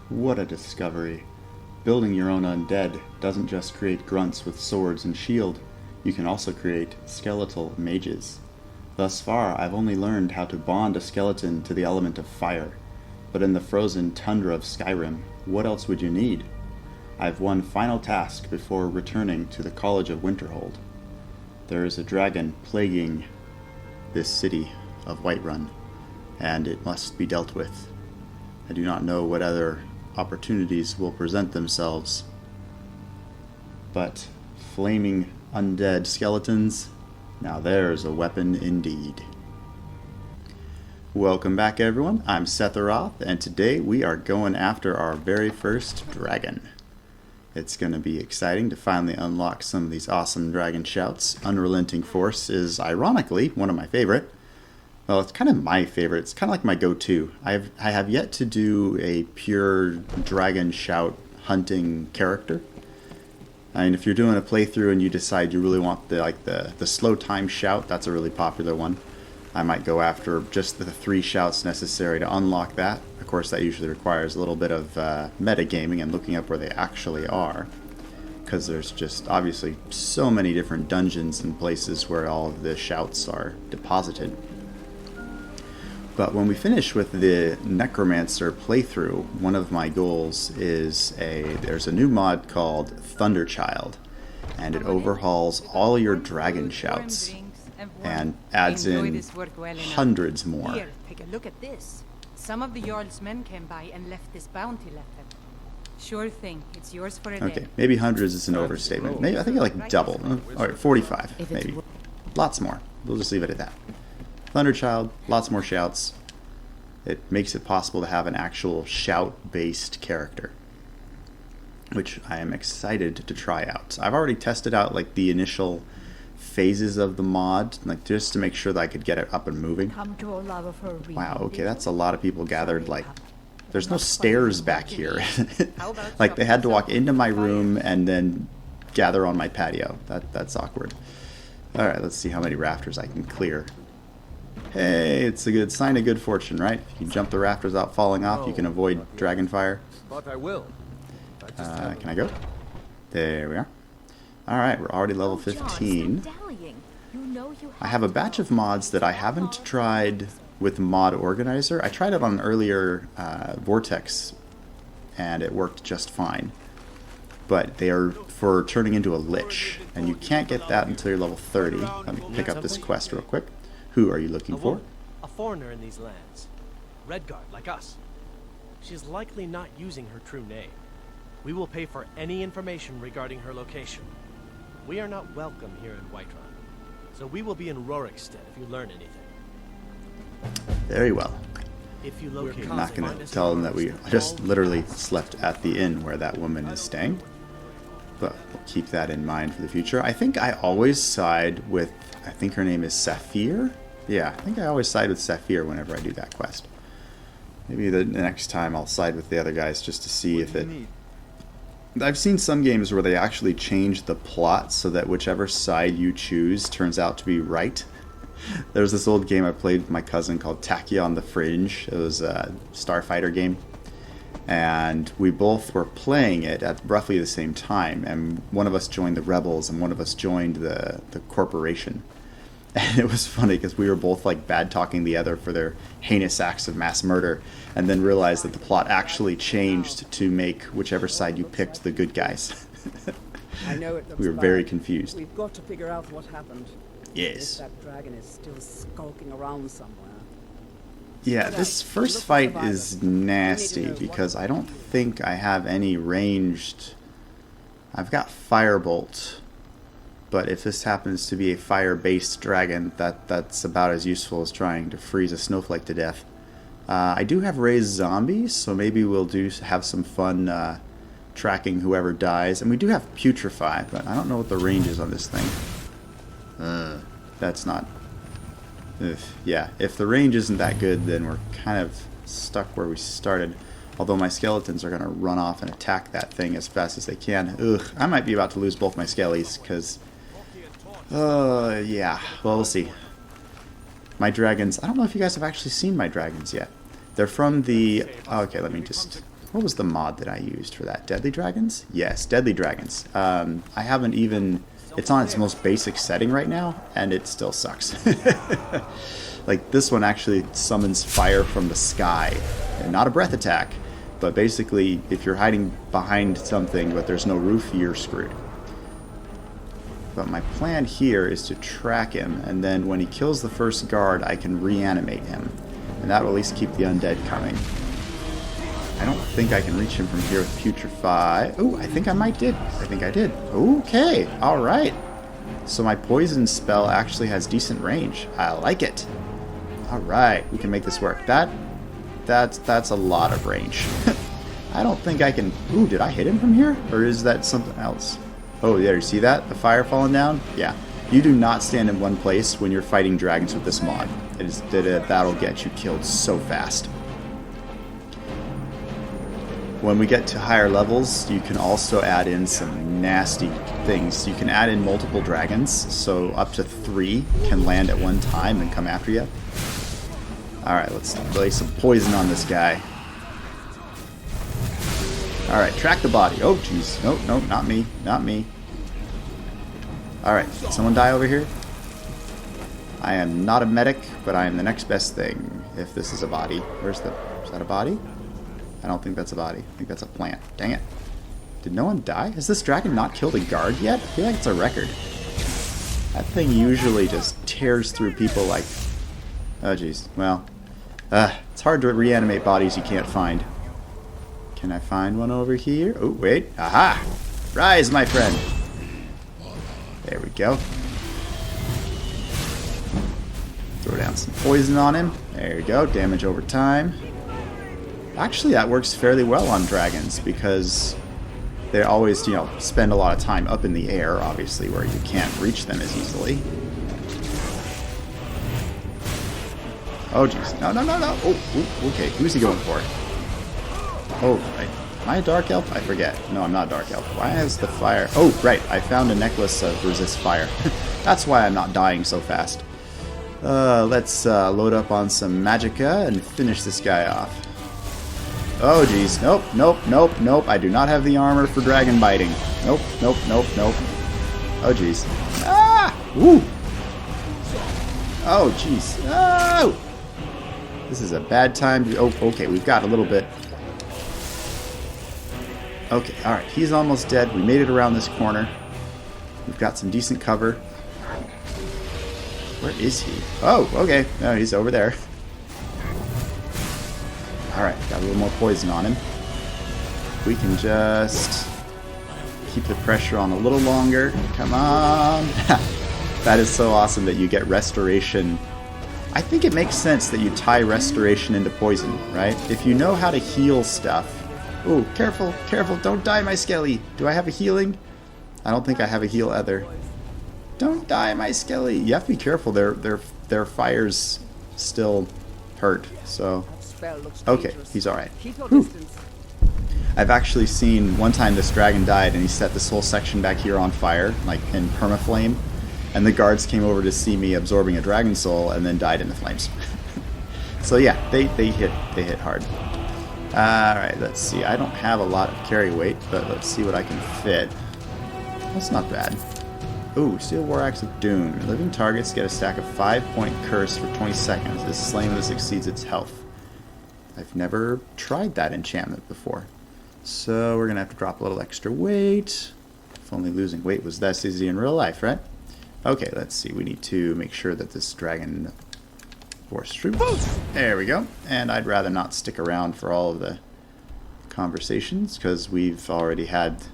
What a discovery. Building your own undead doesn't just create grunts with swords and shield, you can also create skeletal mages. Thus far, I've only learned how to bond a skeleton to the element of fire, but in the frozen tundra of Skyrim, what else would you need? I have one final task before returning to the College of Winterhold. There is a dragon plaguing this city of Whiterun, and it must be dealt with. I do not know what other opportunities will present themselves, but flaming undead skeletons, now there's a weapon indeed. Welcome back everyone, I'm Setharoth, and today we are going after our very first dragon. It's going to be exciting to finally unlock some of these awesome dragon shouts. Unrelenting Force is ironically one of my favorite. Well, it's kind of my favorite. It's kind of like my go-to. I have yet to do a pure dragon shout hunting character. I mean, if you're doing a playthrough and you decide you really want the slow time shout, that's a really popular one. I might go after just the 3 shouts necessary to unlock that. Of course, that usually requires a little bit of metagaming and looking up where they actually are, because there's just obviously so many different dungeons and places where all of the shouts are deposited. But when we finish with the Necromancer playthrough, one of my goals is there's a new mod called Thunderchild, and it overhauls all your dragon shouts and adds in hundreds more. Here, take a look at this. Some of the Jarl's men came by and left this bounty letter. Sure thing, it's yours for a day. Okay, maybe hundreds is an overstatement. Maybe I think like double. All right, 45 maybe. Lots more. We'll just leave it at that. Thunderchild, lots more shouts. It makes it possible to have an actual shout-based character, which I am excited to try out. I've already tested out like the initial phases of the mod, like just to make sure that I could get it up and moving. Wow, okay, that's a lot of people gathered. Like, there's no stairs back here. Like, they had to walk into my room and then gather on my patio. That's awkward. Alright, let's see how many rafters I can clear. Hey, it's a good sign of good fortune, right? If you jump the rafters without falling off, you can avoid dragon fire. But I will. Can I go? There we are. Alright, we're already level 15. I have a batch of mods that I haven't tried with Mod Organizer. I tried it on an earlier Vortex, and it worked just fine. But they are for turning into a Lich, and you can't get that until you're level 30. Let me pick up this quest real quick. Who are you looking for? A foreigner in these lands. Redguard, like us. She's likely not using her true name. We will pay for any information regarding her location. We are not welcome here in Whiterun, so we will be in Rorikstead if you learn anything. Very well. If you locate, I'm not going to tell them that we just literally slept at the inn where that woman is staying, but we'll keep that in mind for the future. I think I always side with, I think her name is Saphir? Yeah, I think I always side with Saphir whenever I do that quest. Maybe the next time I'll side with the other guys just to see if it... I've seen some games where they actually change the plot so that whichever side you choose turns out to be right. There's this old game I played with my cousin called Tachyon the Fringe. It was a Starfighter game. And we both were playing it at roughly the same time. And one of us joined the Rebels and one of us joined the Corporation. And it was funny because we were both like bad-talking the other for their heinous acts of mass murder, and then realized that the plot actually changed to make whichever side you picked the good guys. I know it looks We were bad. very confused. We've got to figure out what happened. Yes. If that dragon is still skulking around somewhere. Yeah, this first fight is nasty because I don't think I have any ranged... I've got Firebolt, but if this happens to be a fire-based dragon, that's about as useful as trying to freeze a snowflake to death. I do have raised zombies, so maybe we'll have some fun tracking whoever dies. And we do have Putrefy, but I don't know what the range is on this thing. That's not... yeah, if the range isn't that good, then we're kind of stuck where we started. Although my skeletons are going to run off and attack that thing as fast as they can. Ugh, I might be about to lose both my skellies, because... yeah, well, we'll see. My dragons... I don't know if you guys have actually seen my dragons yet. They're from the... okay, let me just What was the mod that I used for that? Deadly Dragons? Yes, Deadly Dragons. I haven't even... It's on its most basic setting right now, and it still sucks. Like, this one actually summons fire from the sky. And not a breath attack, but basically, if you're hiding behind something but there's no roof, you're screwed. But my plan here is to track him, and then when he kills the first guard, I can reanimate him. And that will at least keep the undead coming. I don't think I can reach him from here with Putrefy. Oh, I think I might did. I think I did. Okay, alright. So my poison spell actually has decent range. I like it. Alright, we can make this work. That's a lot of range. I don't think I can... Ooh, did I hit him from here? Or is that something else? Oh, there, you see that? The fire falling down? Yeah. You do not stand in one place when you're fighting dragons with this mod. That'll get you killed so fast. When we get to higher levels, you can also add in some nasty things. You can add in multiple dragons, so up to 3 can land at one time and come after you. Alright, let's lay some poison on this guy. Alright, track the body. Oh, jeez. Nope, nope, not me. Not me. Alright, did someone die over here? I am not a medic, but I am the next best thing. If this is a body. Is that a body? I don't think that's a body. I think that's a plant. Dang it. Did no one die? Has this dragon not killed a guard yet? I feel like it's a record. That thing usually just tears through people like... Oh, jeez. Well, it's hard to reanimate bodies you can't find. Can I find one over here? Oh, wait. Aha! Rise, my friend! There we go. Throw down some poison on him. There we go. Damage over time. Actually, that works fairly well on dragons because they always, spend a lot of time up in the air, obviously, where you can't reach them as easily. Oh, jeez. No, no, no, no. Oh, okay. Who's he going for? Oh, right. Am I a Dark Elf? I forget. No, I'm not a Dark Elf. Why is the fire... Oh, right. I found a necklace of resist fire. That's why I'm not dying so fast. Let's load up on some magicka and finish this guy off. Oh, jeez. Nope, nope, nope, nope. I do not have the armor for dragon biting. Nope, nope, nope, nope. Oh, jeez. Ah! Woo! Oh, jeez. Oh! This is a bad time to... Oh, okay. We've got a little bit... Okay, alright. He's almost dead. We made it around this corner. We've got some decent cover. Where is he? Oh, okay. No, he's over there. Alright, got a little more poison on him. We can just keep the pressure on a little longer. Come on! That is so awesome that you get restoration. I think it makes sense that you tie restoration into poison, right? If you know how to heal stuff... Ooh, careful, careful, don't die, my skelly! Do I have a healing? I don't think I have a heal either. Don't die, my skelly! You have to be careful, their fires still hurt, so... Okay, he's alright. I've actually seen one time this dragon died and he set this whole section back here on fire, like in permaflame, and the guards came over to see me absorbing a dragon soul and then died in the flames. So yeah, they hit hard. Alright, let's see. I don't have a lot of carry weight, but let's see what I can fit. That's not bad. Ooh, Steel War Axe of Doom. Living targets get a stack of 5-point curse for 20 seconds. This slain exceeds its health. I've never tried that enchantment before. So we're going to have to drop a little extra weight. If only losing weight was that easy in real life, right? Okay, let's see. We need to make sure that this dragon force troop. There we go. And I'd rather not stick around for all of the conversations because we've already had...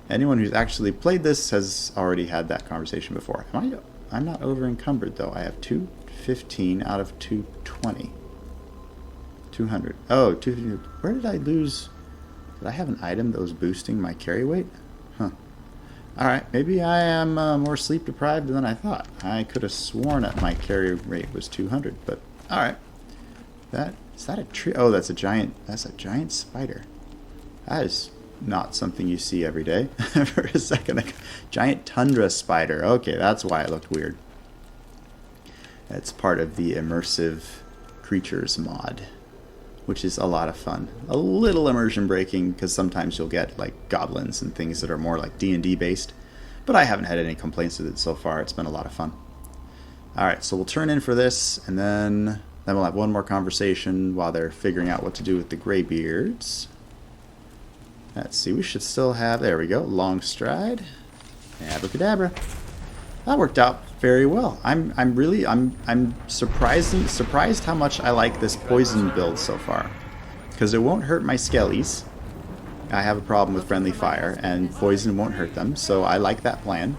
Anyone who's actually played this has already had that conversation before. I'm not over encumbered though. I have 215 out of 220. 200. Oh, 200. Where did I lose? Did I have an item that was boosting my carry weight? Huh. Alright, maybe I am more sleep deprived than I thought. I could have sworn that my carry rate was 200, but alright. Is that a tree? Oh, that's a giant spider. That is not something you see every day. For a second, like, giant tundra spider. Okay, that's why it looked weird. That's part of the Immersive Creatures mod. which is a lot of fun. A little immersion breaking because sometimes you'll get like goblins and things that are more like D&D based, but I haven't had any complaints with it so far. It's been a lot of fun. Alright, so we'll turn in for this, and then we'll have one more conversation while they're figuring out what to do with the Greybeards. Let's see, we should still have, there we go, long stride. Abracadabra. That worked out very well. I'm surprised how much I like this poison build so far. Because it won't hurt my skellies. I have a problem with friendly fire, and poison won't hurt them, so I like that plan.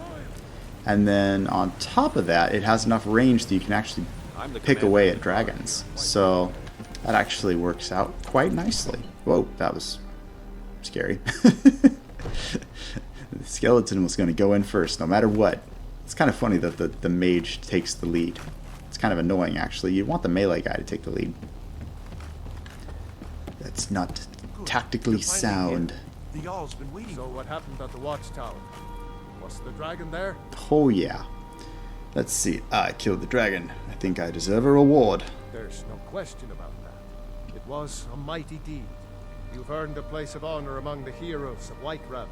And then on top of that, it has enough range that you can actually pick away at dragons. So that actually works out quite nicely. Whoa, that was scary. The skeleton was going to go in first, no matter what. It's kind of funny that the mage takes the lead. It's kind of annoying, actually. You want the melee guy to take the lead. That's not tactically sound. The Jarl's been waiting. So what happened at the watchtower? Was the dragon there? Oh yeah. Let's see. I killed the dragon. I think I deserve a reward. There's no question about that. It was a mighty deed. You've earned a place of honor among the heroes of Whiterun.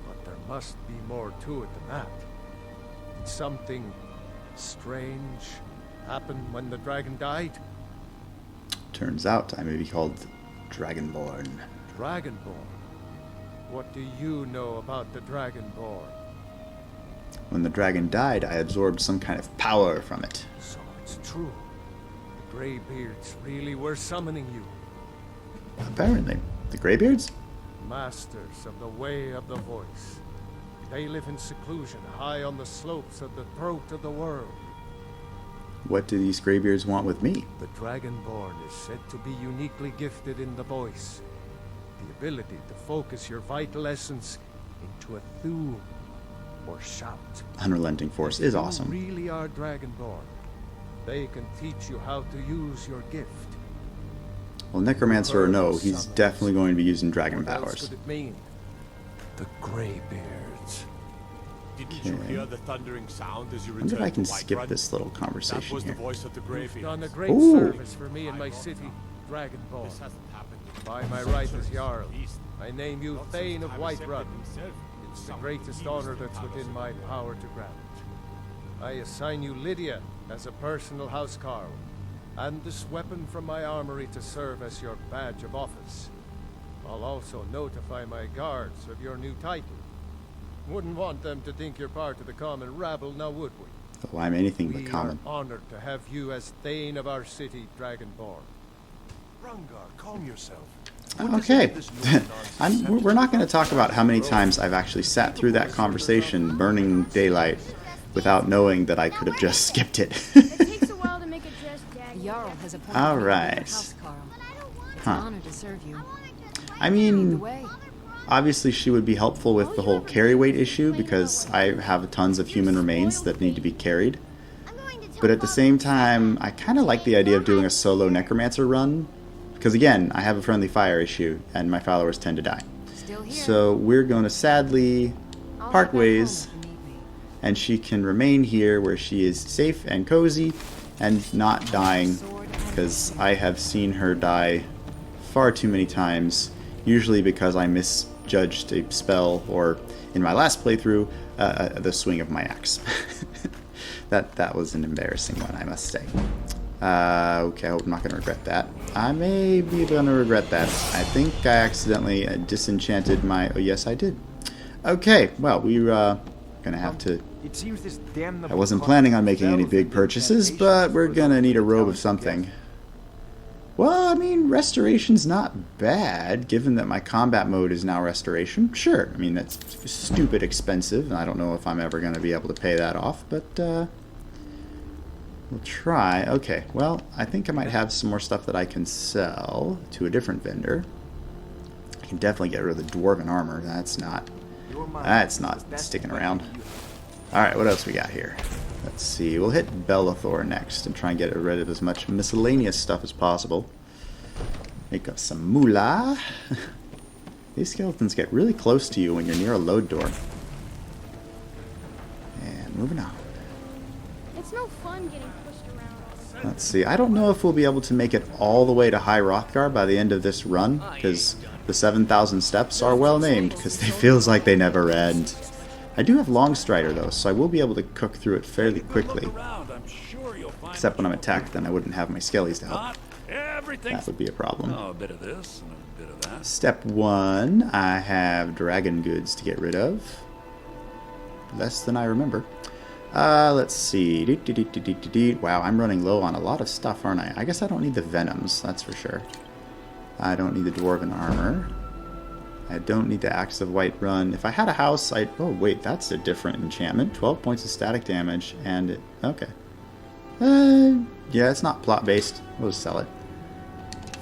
But there must be more to it than that. Did something strange happen when the dragon died? Turns out I may be called Dragonborn. Dragonborn? What do you know about the Dragonborn? When the dragon died, I absorbed some kind of power from it. So it's true. The Greybeards really were summoning you. Apparently. The Greybeards? Masters of the Way of the Voice. They live in seclusion high on the slopes of the throat of the world. What do these Greybeards want with me? The Dragonborn is said to be uniquely gifted in the voice. The ability to focus your vital essence into a thum or shout. Unrelenting Force is awesome. You really are Dragonborn. They can teach you how to use your gift. Well, Necromancer or no, he's definitely going to be using dragon What else powers. could it mean? The Greybeards. Didn't you hear the thundering sound as you I wonder returned if I can to skip Whiterun? this little That conversation was the here. voice of the You've done a Greybeards. great Ooh. service for me and my city, Dragonborn. This hasn't happened. By my right as Jarl, East. I name you Not Thane since of I was Whiterun. himself. It's the Some greatest evils honor that that's have within us my away. power to grant. I assign you Lydia as a personal housecarl, and this weapon from my armory to serve as your badge of office. I'll also notify my guards of your new title. Wouldn't want them to think you're part of the common rabble, now would we? Oh, I'm anything but We common. are honored to have you as Thane of our city, Dragonborn. Rungar, calm yourself. Okay. We're not going to talk about how many times I've actually sat through that conversation, burning daylight, without knowing that I could have just skipped it. It takes a while to make a dress jag. The Jarl has appointed All me to be your right. housecarl. It's Huh. an honor to serve you. I Lead the mean, way. obviously she would be helpful with the whole carry weight issue because I have tons of human remains that need to be carried. But at the same time, I kind of like the idea of doing a solo Necromancer run. Because again, I have a friendly fire issue and my followers tend to die. Still here. So we're going to sadly I'll part head back home ways, if you need me. and she can remain here where she is safe and cozy and not dying, because I have seen her die far too many times, usually because I misjudged a spell, or in my last playthrough, the swing of my axe. That was an embarrassing one, I must say. Okay, I hope I'm not going to regret that. I may be going to regret that. I think I accidentally disenchanted my... Oh, yes, I did. Okay, well, we're going to have to... It seems this damnable I wasn't planning on making any big purchases, but we're going to need a robe of something. Well, I mean, restoration's not bad, given that my combat mode is now restoration. Sure, I mean, that's stupid expensive, and I don't know if I'm ever going to be able to pay that off, but we'll try. Okay, well, I think I might have some more stuff that I can sell to a different vendor. I can definitely get rid of the dwarven armor. That's not sticking around. Alright, what else we got here? Let's see, we'll hit Bellathor next and try and get rid of as much miscellaneous stuff as possible. Make up some moolah. These skeletons get really close to you when you're near a load door. And moving on. It's no fun getting pushed around. Let's see. I don't know if we'll be able to make it all the way to High Hrothgar by the end of this run, because the 7,000 steps are well named, because it feels like they never end. I do have Long Strider though, so I will be able to cook through it fairly quickly. Except when I'm attacked, then I wouldn't have my skellies to help. That would be a problem. Oh, a bit of this and a bit of that. Step 1, I have dragon goods to get rid of. Less than I remember. Let's see. Wow, I'm running low on a lot of stuff, aren't I? I guess I don't need the venoms, that's for sure. I don't need the dwarven armor. I don't need the Axe of Whiterun. If I had a house, I'd... Oh, wait, that's a different enchantment. 12 points of static damage, and it... Okay. Yeah, it's not plot-based. We'll just sell it.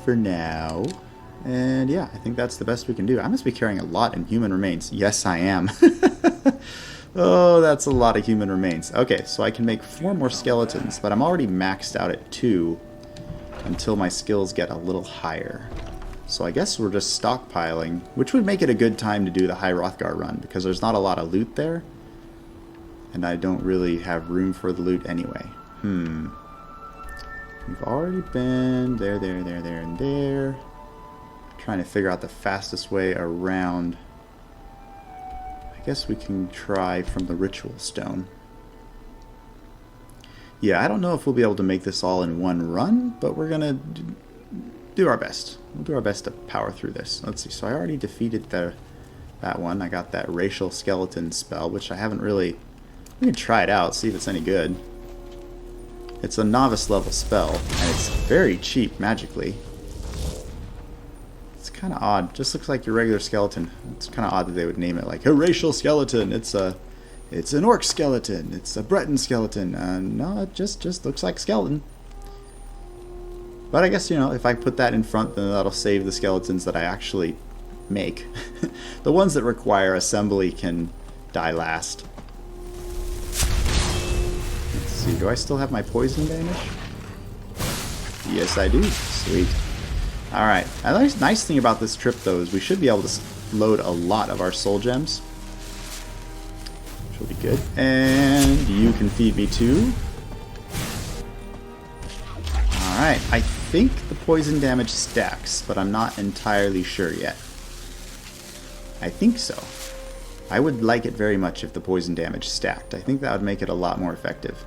For now. And yeah, I think that's the best we can do. I must be carrying a lot in human remains. Yes, I am. Oh, that's a lot of human remains. Okay, so I can make 4 more skeletons, but I'm already maxed out at 2 until my skills get a little higher. So I guess we're just stockpiling, which would make it a good time to do the High Hrothgar run, because there's not a lot of loot there, and I don't really have room for the loot anyway. We've already been there, and there. Trying to figure out the fastest way around. I guess we can try from the Ritual Stone. Yeah, I don't know if we'll be able to make this all in one run, but we're gonna do our best. We'll do our best to power through this. Let's see, so I already defeated that one. I got that Racial Skeleton spell, which I haven't really... We can try it out, see if it's any good. It's a novice level spell, and it's very cheap magically. It's kind of odd. Just looks like your regular skeleton. It's kind of odd that they would name it like a Racial Skeleton. It's an orc skeleton. It's a Breton skeleton. No, it just looks like skeleton. But I guess, you know, if I put that in front, then that'll save the skeletons that I actually make. The ones that require assembly can die last. Let's see, do I still have my poison damage? Yes, I do. Sweet. Alright, a nice thing about this trip, though, is we should be able to load a lot of our soul gems. Which will be good. And you can feed me too. Alright, I think the poison damage stacks, but I'm not entirely sure yet. I think so. I would like it very much if the poison damage stacked. I think that would make it a lot more effective.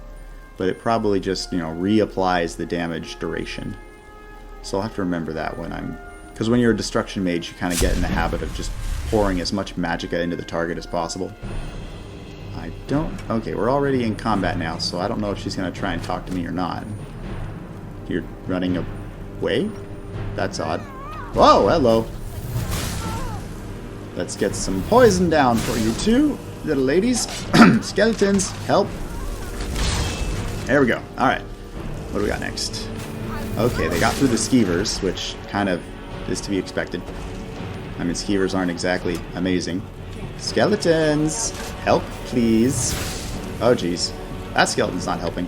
But it probably just, you know, reapplies the damage duration. So I'll have to remember that when I'm... Because when you're a destruction mage, you kind of get in the habit of just pouring as much magicka into the target as possible. I don't... Okay, we're already in combat now, so I don't know if she's going to try and talk to me or not. You're running away? That's odd. Whoa, hello. Let's get some poison down for you two, little ladies. Skeletons, help. There we go. Alright. What do we got next? Okay, they got through the skeevers, which kind of is to be expected. I mean, skeevers aren't exactly amazing. Skeletons, help, please. Oh, jeez. That skeleton's not helping.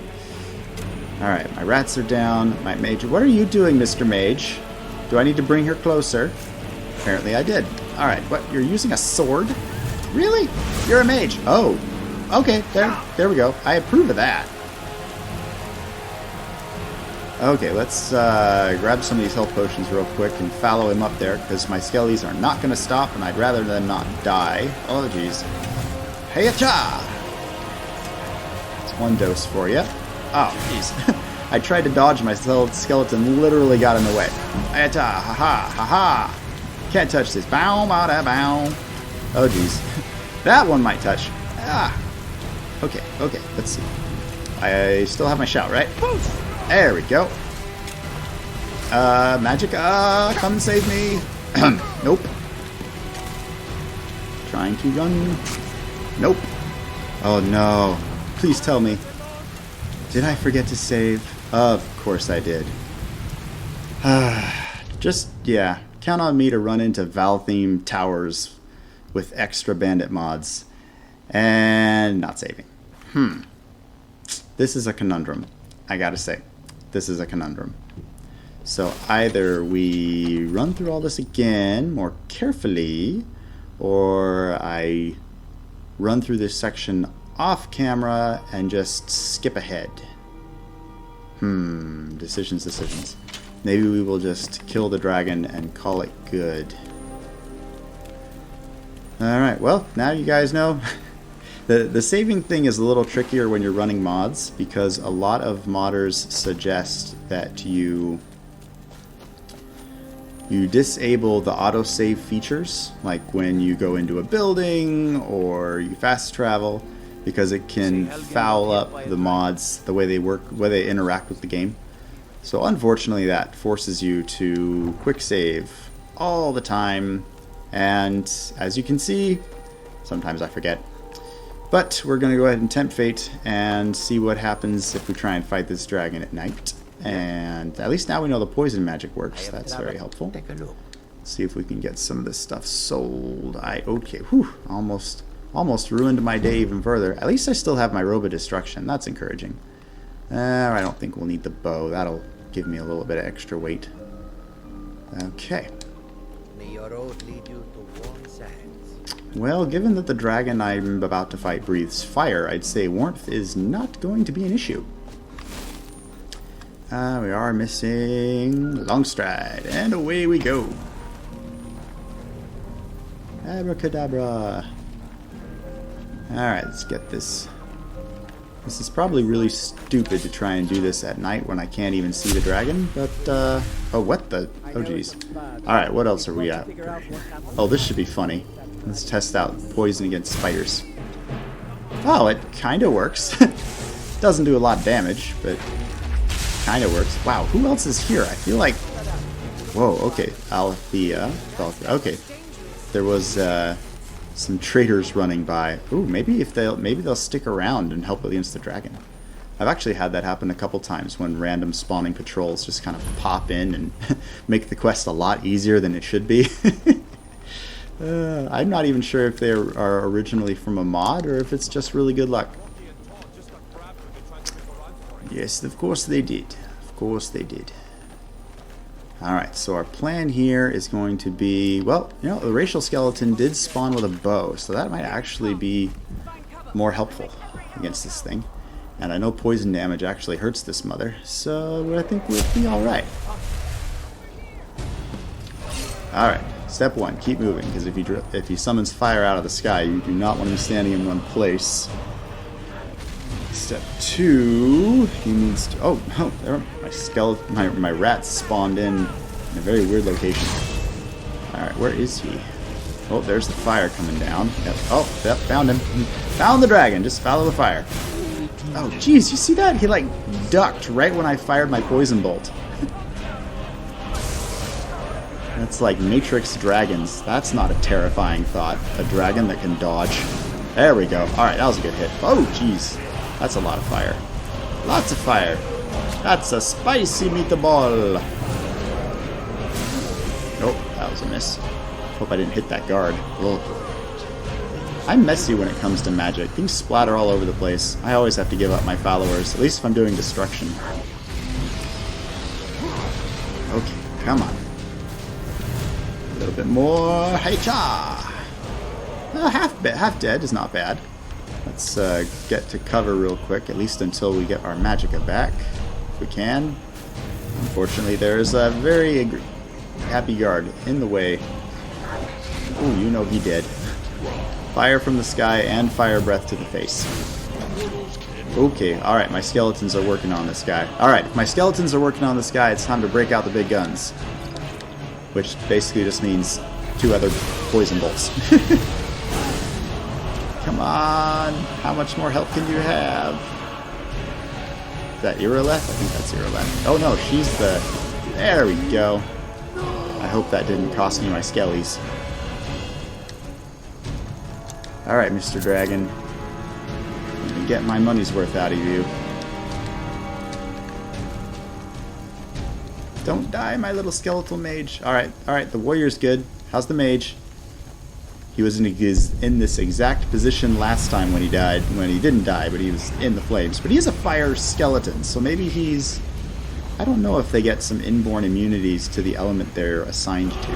Alright, my rats are down. My mage... What are you doing, Mr. Mage? Do I need to bring her closer? Apparently I did. Alright, what? You're using a sword? Really? You're a mage. Oh. Okay, there we go. I approve of that. Okay, let's grab some of these health potions real quick and follow him up there, because my skellies are not going to stop, and I'd rather them not die. Oh, jeez. Hey-cha! It's 1 dose for you. Oh, jeez. I tried to dodge, my skeleton literally got in the way. Hey-cha! Ha-ha! Ha-ha! Can't touch this. Bow, bada, bow. Oh, jeez. That one might touch. Ah! Okay, let's see. I still have my shout, right? There we go. Magic, come and save me. Nope. Trying to run. Nope. Oh no. Please tell me. Did I forget to save? Of course I did. Just, yeah. Count on me to run into Val-themed towers with extra bandit mods. And not saving. This is a conundrum. I gotta say. This is a conundrum. So either we run through all this again more carefully, or I run through this section off camera and just skip ahead. Decisions. Maybe we will just kill the dragon and call it good. Alright, well, now you guys know. The saving thing is a little trickier when you're running mods, because a lot of modders suggest that you disable the autosave features, like when you go into a building or you fast travel, because it can foul up the mods, the way they work, the way they interact with the game. So unfortunately that forces you to quick save all the time, and as you can see, sometimes I forget. But we're going to go ahead and tempt fate and see what happens if we try and fight this dragon at night. And at least now we know the poison magic works. That's very helpful. Let's see if we can get some of this stuff sold. Okay, whew, almost ruined my day even further. At least I still have my robe of destruction. That's encouraging. I don't think we'll need the bow. That'll give me a little bit of extra weight. Okay. May your road lead you to warm sands. Well, given that the dragon I'm about to fight breathes fire, I'd say warmth is not going to be an issue. We are missing Longstride, and away we go. Abracadabra. Alright, let's get this. This is probably really stupid to try and do this at night when I can't even see the dragon, but, oh, what the? Oh, jeez. Alright, what else are we at? Oh, this should be funny. Let's test out poison against spiders. Oh, it kind of works. Doesn't do a lot of damage, but kind of works. Wow, who else is here? I feel like... Whoa, okay. Althea. Okay. There was some traders running by. Ooh, maybe they'll stick around and help against the dragon. I've actually had that happen a couple times when random spawning patrols just kind of pop in and make the quest a lot easier than it should be. I'm not even sure if they are originally from a mod or if it's just really good luck. Yes, of course they did. Of course they did. Alright, so our plan here is going to be... Well, you know, the racial skeleton did spawn with a bow, so that might actually be more helpful against this thing. And I know poison damage actually hurts this mother, so I think we'll be alright. Alright, step one, keep moving, because if he summons fire out of the sky, you do not want to be standing in one place. Step two, he needs to... Oh, there, my skeleton, my rats spawned in a very weird location. Alright, where is he? Oh, there's the fire coming down. Yep. Oh, yep, found him. Found the dragon, just follow the fire. Oh, jeez, you see that? He, like, ducked right when I fired my poison bolt. That's like Matrix dragons. That's not a terrifying thought. A dragon that can dodge. There we go. Alright, that was a good hit. Oh, jeez. That's a lot of fire. Lots of fire. That's a spicy meatball. Nope, that was a miss. Hope I didn't hit that guard. Ugh. I'm messy when it comes to magic. Things splatter all over the place. I always have to give up my followers, at least if I'm doing destruction. Okay, come on. A little bit more. Hey-cha! Half dead is not bad. Let's get to cover real quick, at least until we get our magicka back, if we can. Unfortunately, there is a very happy guard in the way. Ooh, you know he did. Fire from the sky and fire breath to the face. Okay, alright, my skeletons are working on this guy. Alright, if my skeletons are working on this guy, it's time to break out the big guns. Which basically just means 2 other poison bolts. Come on! How much more health can you have? Is that Ireleth? I think that's Ireleth. Oh no, she's the... There we go. I hope that didn't cost me my skellies. Alright, Mr. Dragon. I'm gonna get my money's worth out of you. Don't die, my little skeletal mage. Alright, the warrior's good. How's the mage? He was in this exact position last time when he died. When he didn't die, but he was in the flames. But he is a fire skeleton, so maybe he's... I don't know if they get some inborn immunities to the element they're assigned to.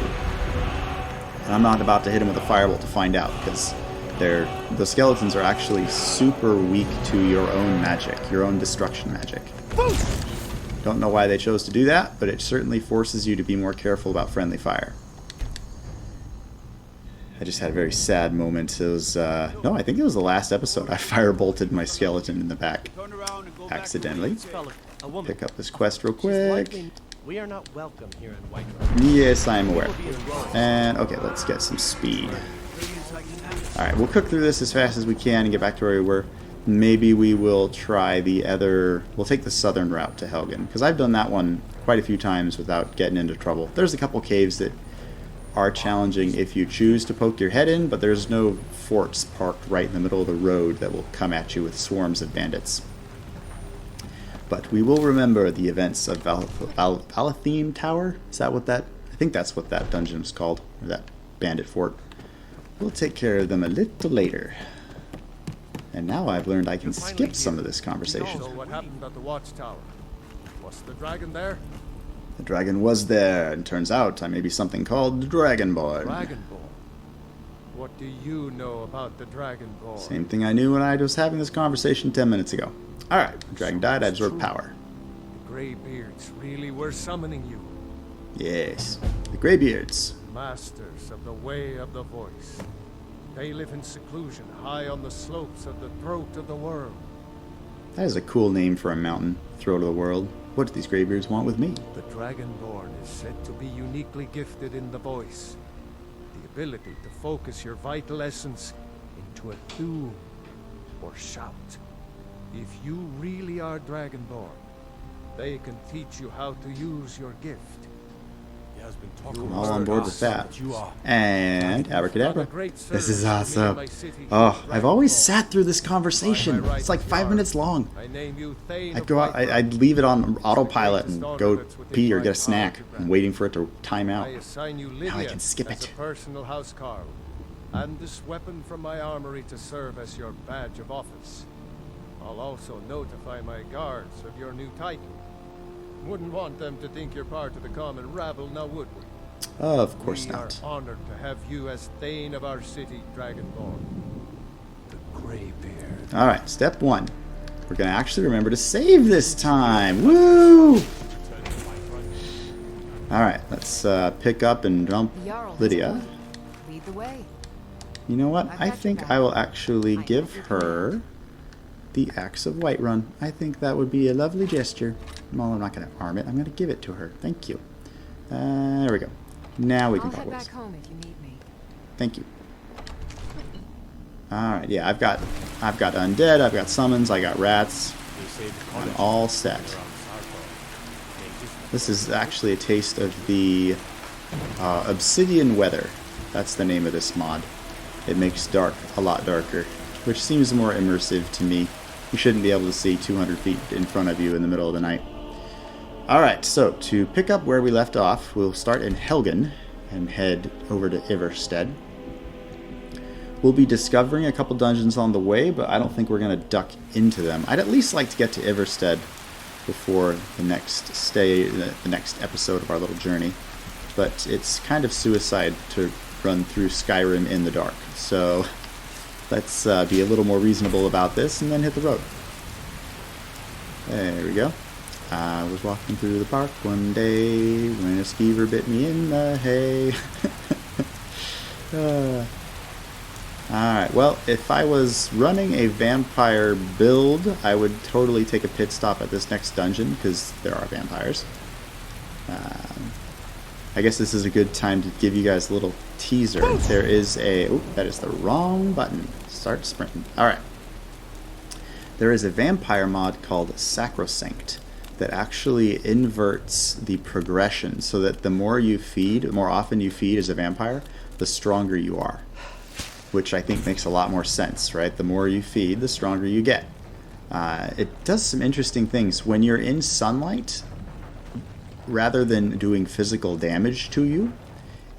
And I'm not about to hit him with a firebolt to find out, because the skeletons are actually super weak to your own magic, your own destruction magic. Don't know why they chose to do that, but it certainly forces you to be more careful about friendly fire. I just had a very sad moment. It was, no, I think it was the last episode. I fire-bolted my skeleton in the back accidentally. Pick up this quest real quick. We are not welcome here in Whiterun. Yes, I am aware. And, okay, let's get some speed. Alright, we'll cook through this as fast as we can and get back to where we were. Maybe we will try the other... We'll take the southern route to Helgen, because I've done that one quite a few times without getting into trouble. There's a couple caves that are challenging if you choose to poke your head in, but there's no forts parked right in the middle of the road that will come at you with swarms of bandits. But we will remember the events of Valatheme Tower. Is that what that... I think that's what that dungeon is called, or that bandit fort. We'll take care of them a little later. And now I've learned I can skip some of this conversation. So what happened at the watchtower? Was the dragon there? The dragon was there, and turns out I may be something called the Dragonborn. Dragonborn? What do you know about the Dragonborn? Same thing I knew when I was having this conversation 10 minutes ago. Alright, the dragon died, I absorbed power. The Greybeards really were summoning you. Yes, the Greybeards. Masters of the way of the voice. They live in seclusion high on the slopes of the throat of the world. That is a cool name for a mountain, throat of the world. What do these Greybeards want with me? The Dragonborn is said to be uniquely gifted in the voice. The ability to focus your vital essence into a tune or shout. If you really are Dragonborn, they can teach you how to use your gift. I'm all on board with that. And abracadabra. This is awesome. Oh, I've always sat through this conversation. It's like 5 minutes long. I'd go out, I'd leave it on autopilot and go pee or get a snack. I'm waiting for it to time out. Now I can skip it. Personal housecarl, and this weapon from my armory to serve as your badge of office. I'll also notify my guards of your new title. Wouldn't want them to think you're part of the common rabble, now would we? Of course not. We are honored to have you as Thane of our city, Dragonborn. The Greybeard. Alright, step 1. We're going to actually remember to save this time. Woo! Alright, let's pick up and dump Lydia. Lead the way. You know what? I think I will actually give her the Axe of Whiterun. I think that would be a lovely gesture. Well, I'm not going to arm it. I'm going to give it to her. Thank you. There we go. Now we can I'll part head ways. back home if you need me. Thank you. Alright, yeah, I've got undead, I've got summons, I got rats. I'm all set. This is actually a taste of the Obsidian weather. That's the name of this mod. It makes dark a lot darker, which seems more immersive to me. You shouldn't be able to see 200 feet in front of you in the middle of the night. Alright, so to pick up where we left off, we'll start in Helgen and head over to Iverstead. We'll be discovering a couple dungeons on the way, but I don't think we're going to duck into them. I'd at least like to get to Iverstead before the next the next episode of our little journey. But it's kind of suicide to run through Skyrim in the dark. So let's be a little more reasonable about this and then hit the road. There we go. I was walking through the park one day when a skeever bit me in the hay. Alright, well, if I was running a vampire build, I would totally take a pit stop at this next dungeon, because there are vampires. I guess this is a good time to give you guys a little teaser. There is a... Oh, that is the wrong button. Start sprinting. Alright. There is a vampire mod called Sacrosanct that actually inverts the progression so that the more you feed, the more often you feed as a vampire, the stronger you are. Which I think makes a lot more sense, right? The more you feed, the stronger you get. It does some interesting things. When you're in sunlight, rather than doing physical damage to you,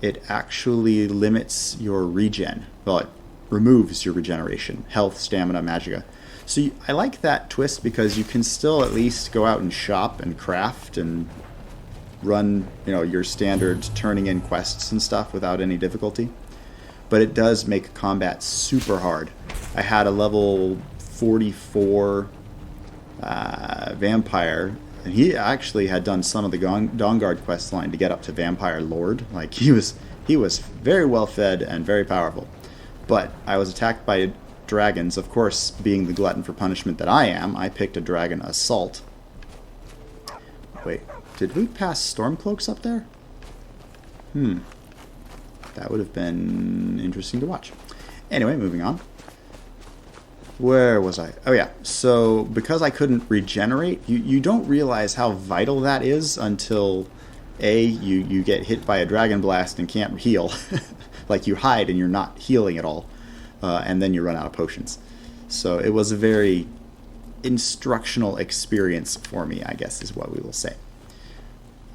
it actually limits your regen. Well, it removes your regeneration, health, stamina, magicka. So I like that twist because you can still at least go out and shop and craft and run, your standard turning in quests and stuff without any difficulty. But it does make combat super hard. I had a level 44 vampire, And he actually had done some of the Dawnguard quest line to get up to Vampire Lord. Like, he was very well fed and very powerful. But I was attacked by dragons. Of course, being the glutton for punishment that I am, I picked a dragon assault. Wait, did we pass Stormcloaks up there? That would have been interesting to watch. Anyway, moving on. Where was I? Oh yeah, so because I couldn't regenerate, you don't realize how vital that is until you get hit by a dragon blast and can't heal. Like, you hide and you're not healing at all, and then you run out of potions. So it was a very instructional experience for me, I guess is what we will say.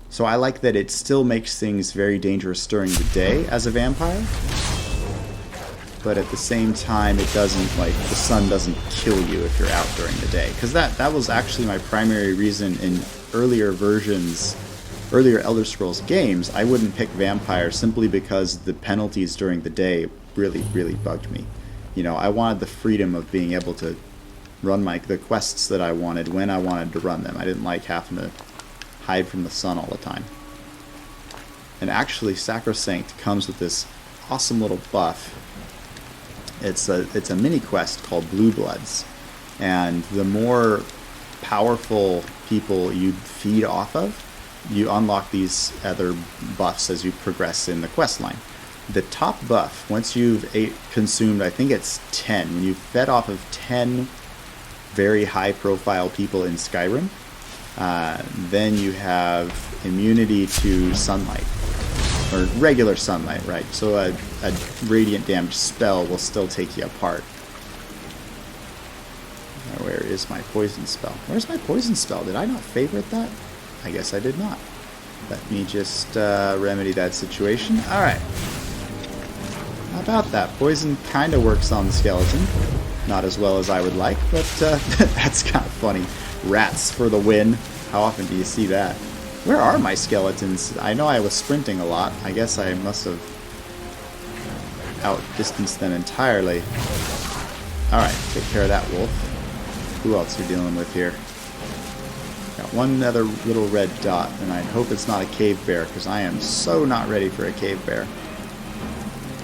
So I like that it still makes things very dangerous during the day as a vampire, but at the same time it doesn't, like, the sun doesn't kill you if you're out during the day. Because that was actually my primary reason in earlier Elder Scrolls games. I wouldn't pick vampire simply because the penalties during the day really, really bugged me. You know, I wanted the freedom of being able to run the quests that I wanted when I wanted to run them. I didn't like having to hide from the sun all the time. And actually, Sacrosanct comes with this awesome little buff. It's a mini quest called Blue Bloods, and the more powerful people you feed off of, you unlock these other buffs as you progress in the quest line. The top buff, once you've consumed, I think it's 10, when you've fed off of 10 very high profile people in Skyrim, then you have immunity to sunlight. Or regular sunlight, right? So a radiant damage spell will still take you apart. Now, where is my poison spell? Where's my poison spell? Did I not favorite that? I guess I did not. Let me just remedy that situation. Alright. How about that? Poison kind of works on the skeleton. Not as well as I would like, but that's kind of funny. Rats for the win. How often do you see that? Where are my skeletons? I know I was sprinting a lot. I guess I must have outdistanced them entirely. Alright, take care of that wolf. Who else are we dealing with here? Got one other little red dot, and I hope it's not a cave bear, because I am so not ready for a cave bear.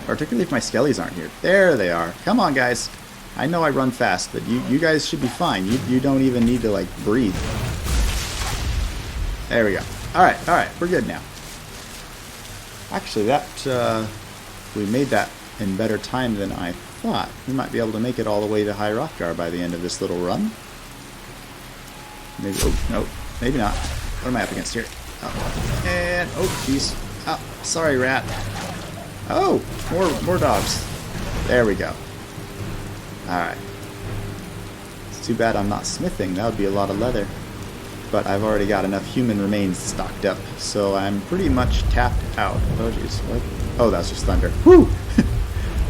Particularly if my skellies aren't here. There they are. Come on, guys. I know I run fast, but you guys should be fine. You don't even need to, like, breathe. There we go. Alright, we're good now. Actually, that, we made that in better time than I thought. We might be able to make it all the way to High Hrothgar by the end of this little run. Maybe, oh, no, maybe not. What am I up against here? Oh, and, oh, jeez. Oh, sorry, rat. Oh, more dogs. There we go. Alright. It's too bad I'm not smithing. That would be a lot of leather. But I've already got enough human remains stocked up, so I'm pretty much tapped out. Oh, jeez. What? Oh, that was just thunder. Whew!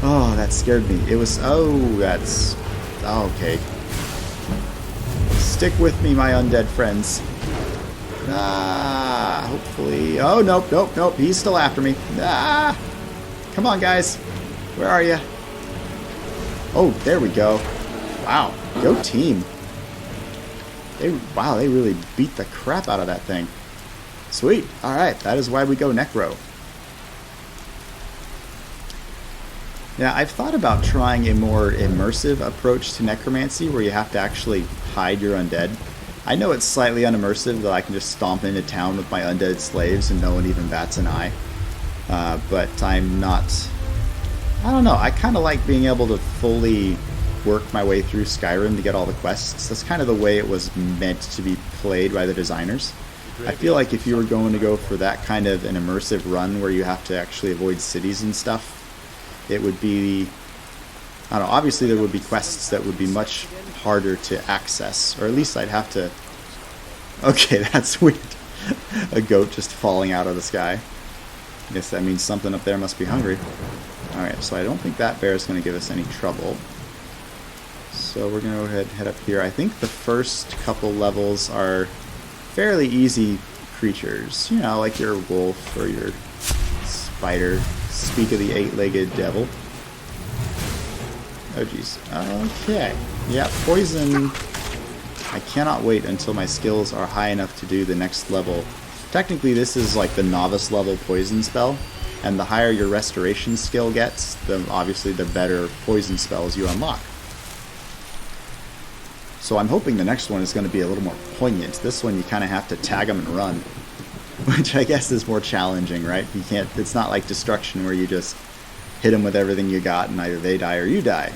Oh, that scared me. It was... Oh, that's... Oh, okay. Stick with me, my undead friends. Ah, hopefully... Oh, nope. He's still after me. Ah! Come on, guys. Where are you? Oh, there we go. Wow. Go team. Wow, they really beat the crap out of that thing. Sweet. Alright, that is why we go Necro. Now, I've thought about trying a more immersive approach to necromancy where you have to actually hide your undead. I know it's slightly unimmersive that I can just stomp into town with my undead slaves and no one even bats an eye. But I'm not... I don't know, I kind of like being able to fully work my way through Skyrim to get all the quests. That's kind of the way it was meant to be played by the designers. I feel like if you were going to go for that kind of an immersive run where you have to actually avoid cities and stuff, it would be... I don't know, obviously there would be quests that would be much harder to access, or at least I'd have to... Okay, that's weird. A goat just falling out of the sky. I guess that means something up there must be hungry. Alright, so I don't think that bear is going to give us any trouble. So we're going to go ahead and head up here. I think the first couple levels are fairly easy creatures. You know, like your wolf or your spider. Speak of the eight-legged devil. Oh, jeez. Okay. Yeah, poison I cannot wait until my skills are high enough to do the next level. Technically, this is like the novice level poison spell, and the higher your restoration skill gets, obviously the better poison spells you unlock. So I'm hoping the next one is going to be a little more poignant. This one you kind of have to tag them and run, which I guess is more challenging, right? You can't. It's not like destruction where you just hit them with everything you got and either they die or you die.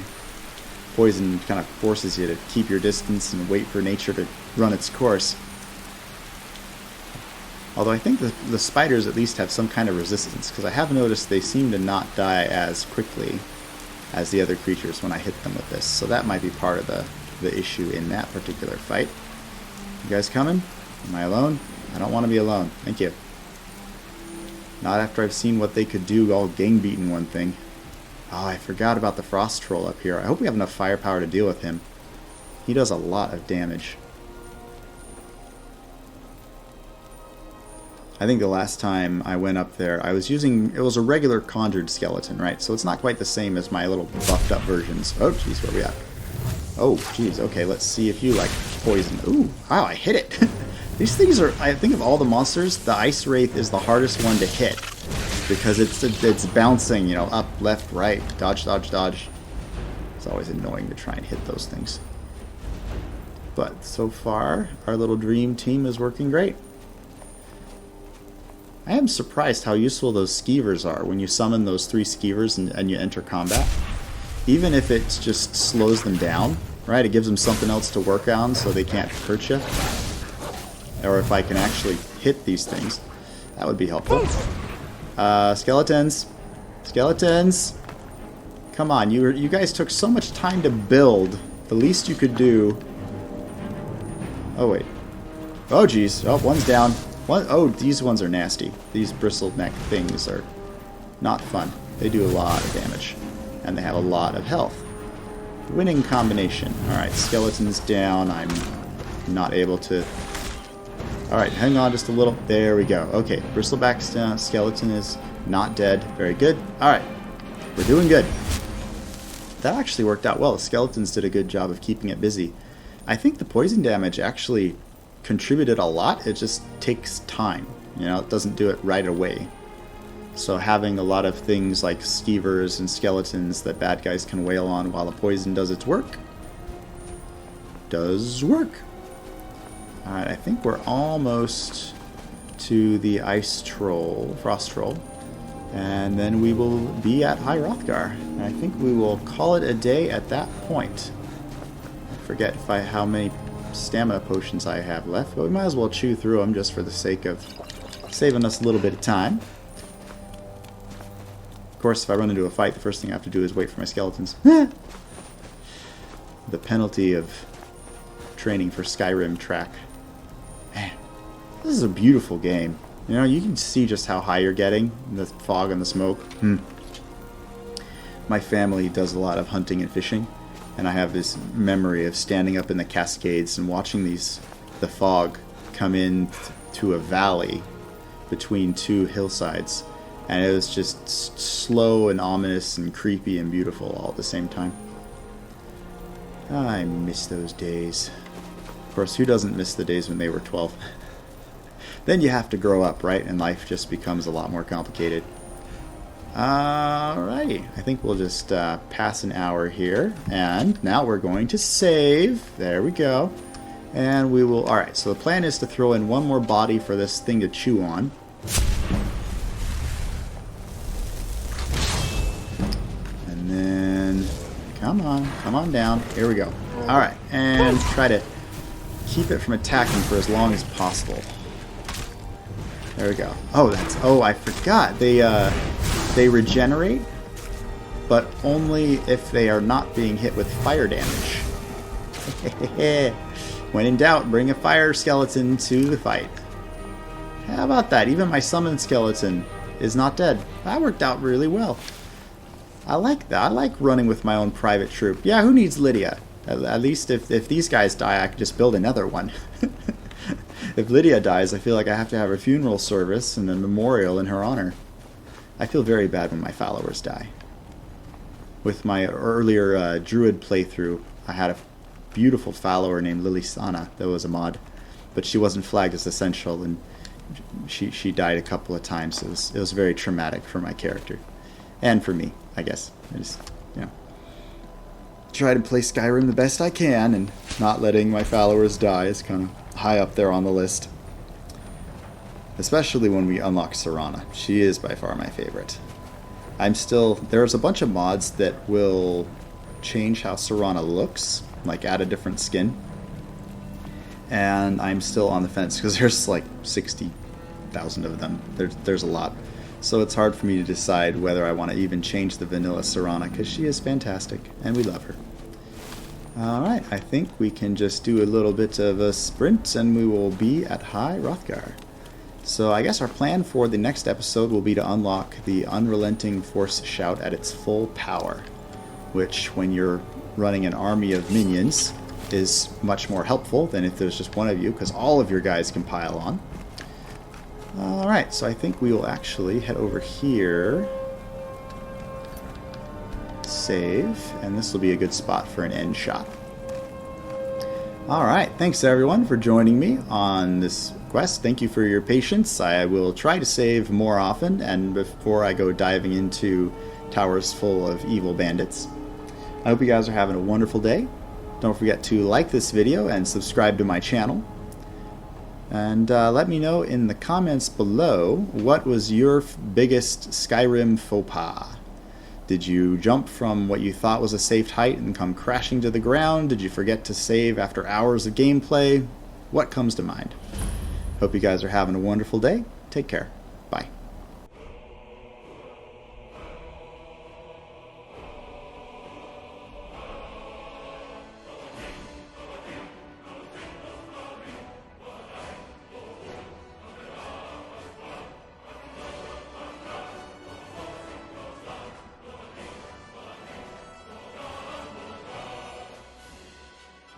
Poison kind of forces you to keep your distance and wait for nature to run its course. Although I think the spiders at least have some kind of resistance, because I have noticed they seem to not die as quickly as the other creatures when I hit them with this. So that might be part of the issue in that particular fight. You guys coming? Am I alone? I don't want to be alone. Thank you. Not after I've seen what they could do all gang beating one thing. Oh, I forgot about the frost troll up here. I hope we have enough firepower to deal with him. He does a lot of damage. I think the last time I went up there, I was using, it was a regular conjured skeleton, right? So it's not quite the same as my little buffed up versions. Oh, jeez, where are we at? Oh, jeez, okay, let's see if you like poison. Ooh, wow, I hit it. These things are, I think of all the monsters, the Ice Wraith is the hardest one to hit. Because it's bouncing, you know, up, left, right, dodge, dodge, dodge. It's always annoying to try and hit those things. But so far, our little dream team is working great. I am surprised how useful those skeevers are when you summon those 3 skeevers and you enter combat. Even if it just slows them down, right? It gives them something else to work on so they can't hurt you. Or if I can actually hit these things, that would be helpful. Skeletons. Skeletons. Come on, you guys took so much time to build. The least you could do... Oh, wait. Oh, geez. Oh, one's down. One, oh, these ones are nasty. These bristle neck things are not fun. They do a lot of damage. And they have a lot of health. Winning combination. Alright, skeletons down. I'm not able to... Alright, hang on just a little. There we go. Okay, bristleback skeleton is not dead. Very good. Alright, we're doing good. That actually worked out well. The skeletons did a good job of keeping it busy. I think the poison damage actually contributed a lot. It just takes time. You know, it doesn't do it right away. So having a lot of things like skeevers and skeletons that bad guys can wail on while the poison does its work does work. Alright, I think we're almost to the ice troll, frost troll, and then we will be at High Hrothgar. And I think we will call it a day at that point. I forget how many stamina potions I have left, but we might as well chew through them just for the sake of saving us a little bit of time. Of course, if I run into a fight, the first thing I have to do is wait for my skeletons. The penalty of training for Skyrim track. Man, this is a beautiful game. You know, you can see just how high you're getting, the fog and the smoke. My family does a lot of hunting and fishing, and I have this memory of standing up in the Cascades and watching the fog come in to a valley between 2 hillsides. And it was just slow and ominous and creepy and beautiful all at the same time. I miss those days. Of course, who doesn't miss the days when they were 12? Then you have to grow up, right? And life just becomes a lot more complicated. Alrighty. I think we'll just pass an hour here. And now we're going to save. There we go. And we will... Alright, so the plan is to throw in one more body for this thing to chew on. Come on down. Here we go. Alright, and try to keep it from attacking for as long as possible. There we go. Oh, I forgot. They regenerate, but only if they are not being hit with fire damage. When in doubt, bring a fire skeleton to the fight. How about that? Even my summoned skeleton is not dead. That worked out really well. I like that. I like running with my own private troop. Yeah, who needs Lydia? At least if these guys die, I can just build another one. If Lydia dies, I feel like I have to have a funeral service and a memorial in her honor. I feel very bad when my followers die. With my earlier Druid playthrough, I had a beautiful follower named Lilisana that was a mod, but she wasn't flagged as essential, and she died a couple of times. It was very traumatic for my character, and for me, I guess. I just, you know, try to play Skyrim the best I can, and not letting my followers die is kind of high up there on the list. Especially when we unlock Serana. She is by far my favorite. There's a bunch of mods that will change how Serana looks, like add a different skin. And I'm still on the fence because there's like 60,000 of them. There's a lot. So it's hard for me to decide whether I want to even change the vanilla Serana, because she is fantastic and we love her. Alright, I think we can just do a little bit of a sprint and we will be at High Hrothgar. So I guess our plan for the next episode will be to unlock the Unrelenting Force Shout at its full power, which, when you're running an army of minions, is much more helpful than if there's just one of you, because all of your guys can pile on. Alright, so I think we will actually head over here, save, and this will be a good spot for an end shot. Alright, thanks everyone for joining me on this quest. Thank you for your patience. I will try to save more often, and before I go diving into towers full of evil bandits. I hope you guys are having a wonderful day. Don't forget to like this video and subscribe to my channel. And let me know in the comments below, what was your biggest Skyrim faux pas? Did you jump from what you thought was a safe height and come crashing to the ground? Did you forget to save after hours of gameplay? What comes to mind? Hope you guys are having a wonderful day. Take care.